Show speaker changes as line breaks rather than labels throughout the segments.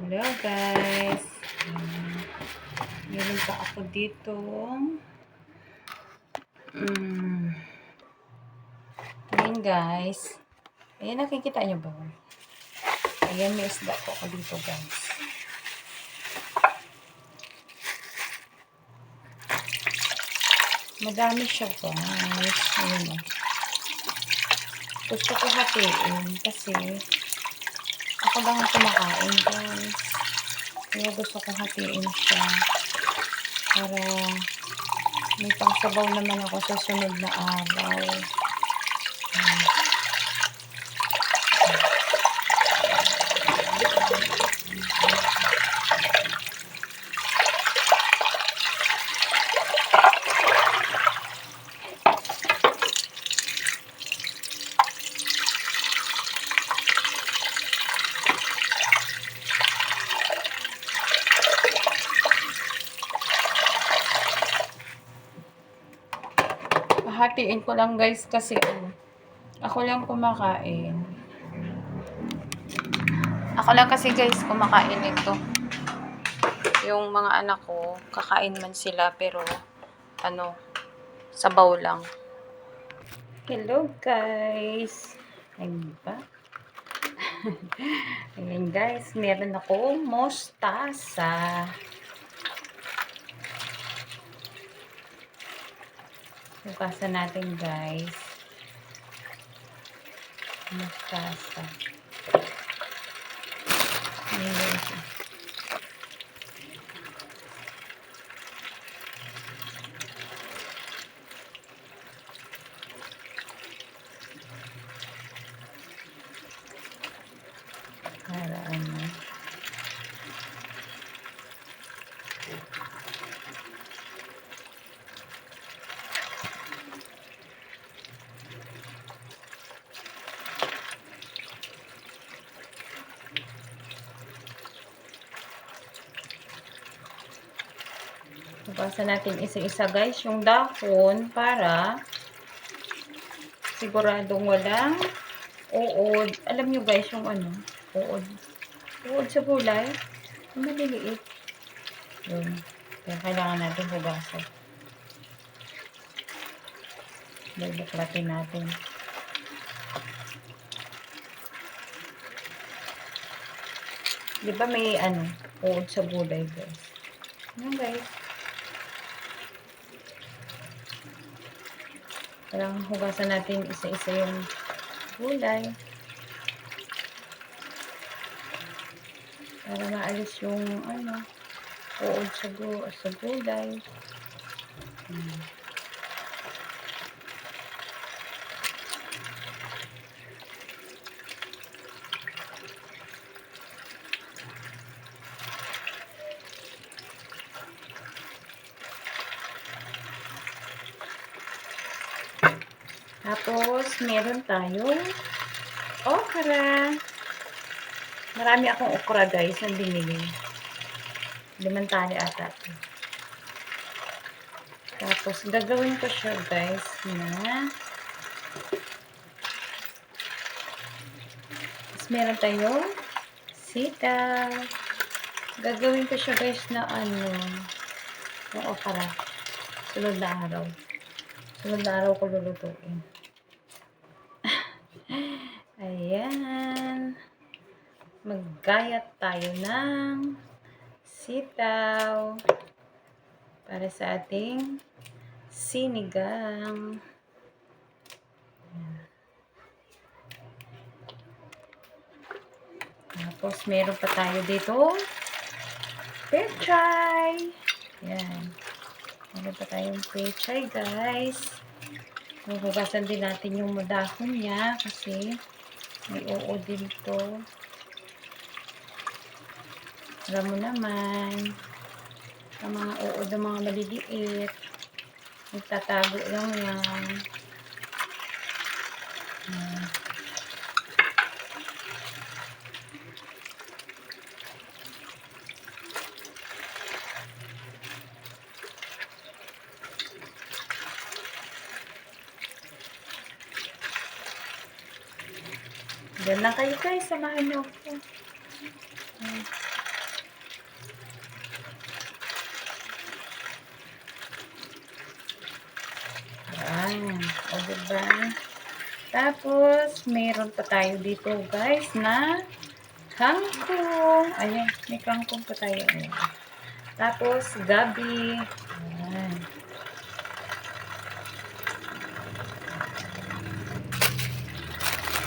Hello guys. Meron pa ako dito. Ayan guys. Ayan, nakikita nyo ba? Ayan, may isda po ako dito guys. Madami siya guys. Ayan o. Gusto ko hatiin kasi ako lang ang kumakain guys. Kaya gusto ko hatiin siya para may pangsabaw naman ako sa sunod na araw. Hatiin ko lang guys kasi ako lang kumakain. Ako lang kasi guys kumakain nito. Yung mga anak ko, kakain man sila pero sabaw lang. Hello guys. Ayun ba? Ayan guys, meron ako mostasa. Hugasan natin guys. Mostasa. Ayan guys. Para hugasan natin isa-isa guys yung dahon para siguradong walang uod. Alam nyo guys yung uod. Uod sa gulay. Maliliit. Yun. Kaya kailangan natin hugasan. Buklatin natin. Diba may uod sa gulay guys. Yan guys. Kailangan hugasan natin isa-isa yung gulay. Para maalis yung uod sa gulay. Tapos, meron tayong okra. Marami akong okra guys na binili. 5 tali ata. Tapos, gagawin ko siya guys na tapos, meron tayong sitaw. Gagawin ko siya guys na yung okra. Sunod na araw. Sunod na araw ko lulutuin. Ayan. Maggayat tayo ng sitaw para sa ating sinigang. Tapos, meron pa tayo dito pechay. Ayan. Meron pa tayong pechay guys. Hugasan din natin yung madahon niya kasi may uod din ito. Alam mo naman, ang mga uod ng mga maliliit, nagtatago lang yan. Diyan lang kayo guys, samahan niyo ako. Tapos, meron pa tayo dito guys na kangkong. Ayan, may kangkong pa tayo. Ayan. Tapos, gabi. Ayan.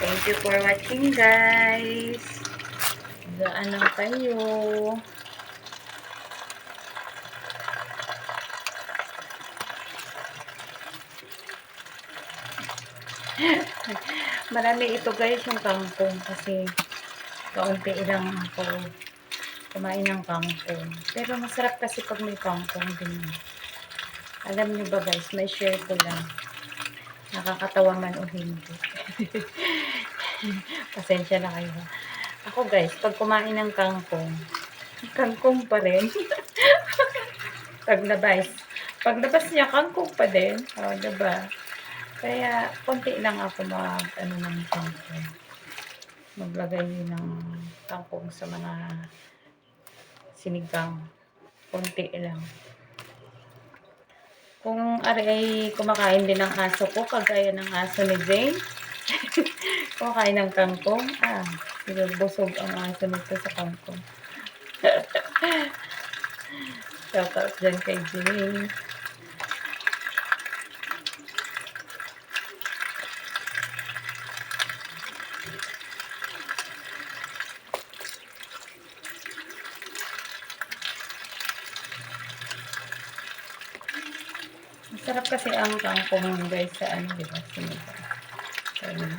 Thank you for watching guys. Gaan lang kayo. Marami ito guys yung kangkong kasi kaunti lang ako kumain ng kangkong. Pero masarap kasi pag may kangkong din. Alam nyo ba guys, may share ko lang. Nakakatawa man o hindi. Pasensya na kayo. Ako guys, pag kumain ng kangkong, kangkong pa rin. Paglabas niya, kangkong pa din. O, diba? Kaya, konti lang ako ng kangkong. Maglagay ng kangkong sa mga sinigang. Konti lang. Kung ay kumakain din ng aso ko, kagaya ng aso ni Jane, kumakain ng kangkong, busog ang aso nito sa kangkong. Shout out dyan kay Jane. Masarap kasi ang kangkong guys sa diba? Sinigang. Ayun.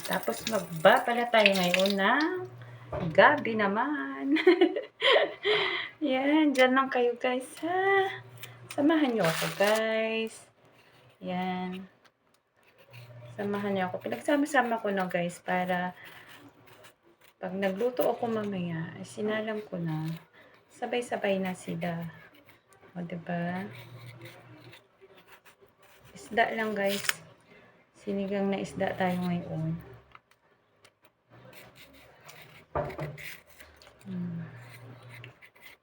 Tapos magbabala tayo ngayon ng gabi naman. Yan, dyan lang kayo guys ha. Samahan nyo ako guys. Yan. Samahan nyo ako. Pinagsama-sama ko na guys para pag nagluto ako mamaya, sinalam ko na sabay-sabay na sila. O diba? Isda lang guys. Sinigang na isda tayo ngayon.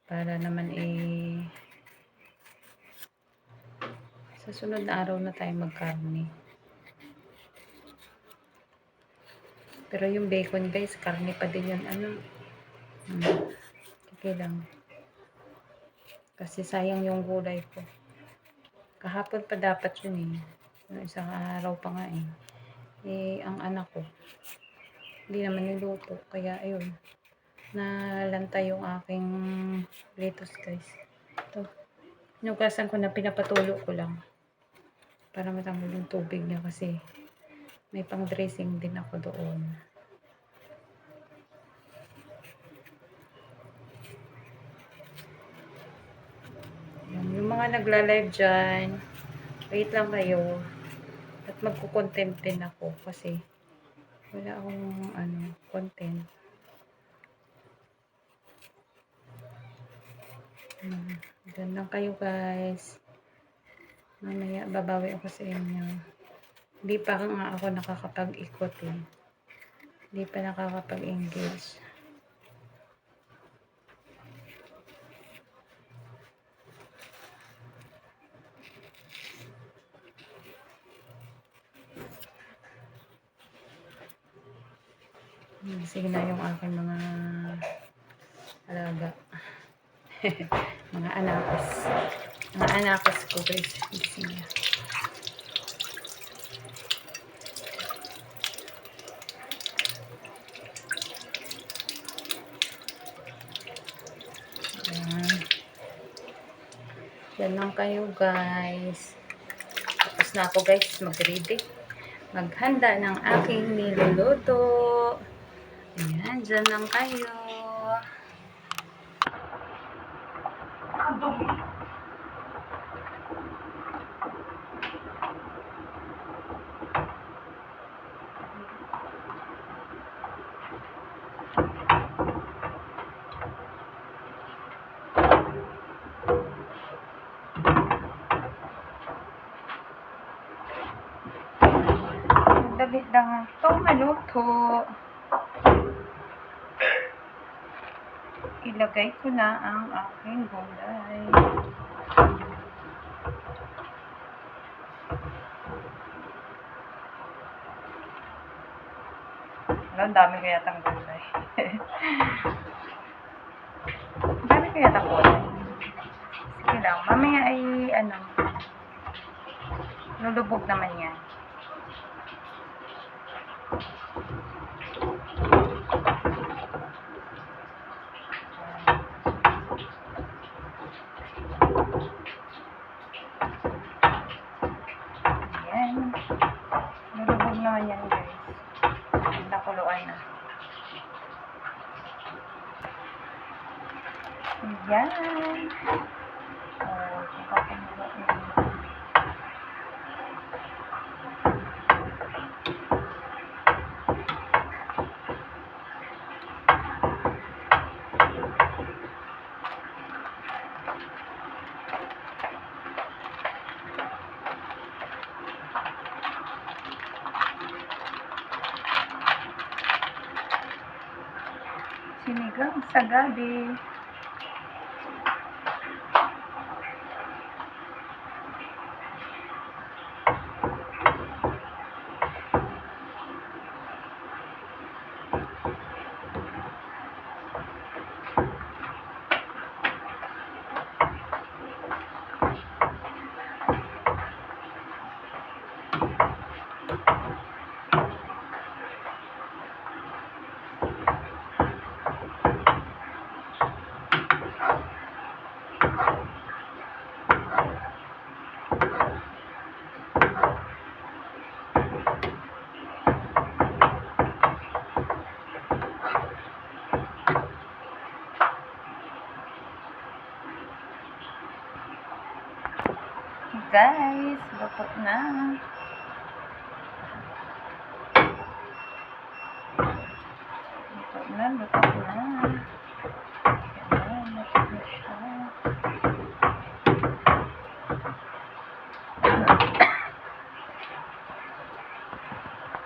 Para naman sa sunod na araw na tayo magkarne. Pero yung bacon guys, karne pa din yun. Okay lang. Kasi sayang yung gulay ko. Kahapon pa dapat yun Yung isang araw pa nga ang anak ko hindi naman niluto. Kaya ayun. Nalanta yung aking lettuce guys. Ito. Inugasan ko na, pinapatulo ko lang. Para matanggal yung tubig niya kasi may pang dressing din ako doon. Yung mga nagla-live dyan, wait lang kayo. At magkukontent din ako kasi wala akong content. Diyan lang kayo guys. Mamaya babawi ako sa inyo. Hindi pa nga ako nakakapag-ikot Hindi pa nakakapag-engage. Sige na yung aking mga alaga. Mga anakos. Mga anakos ko guys. Sige na. Yan lang kayo, guys. Tapos na ako, guys, mag-ready. Maghanda ng aking niluluto. Ayan, dyan lang kayo. Dali lang ito maluto. Ilagay ko na ang aking gulay. Ang dami kaya tang gulay. Ang dami kaya tang gulay. Sige lang, mamaya ay lulubog naman yan. Ayan. Lulubog naman yan, guys. Nakuluan na. Ayan. Oh, kapag sinigang sa gabi. Guys, luto na. Luto na.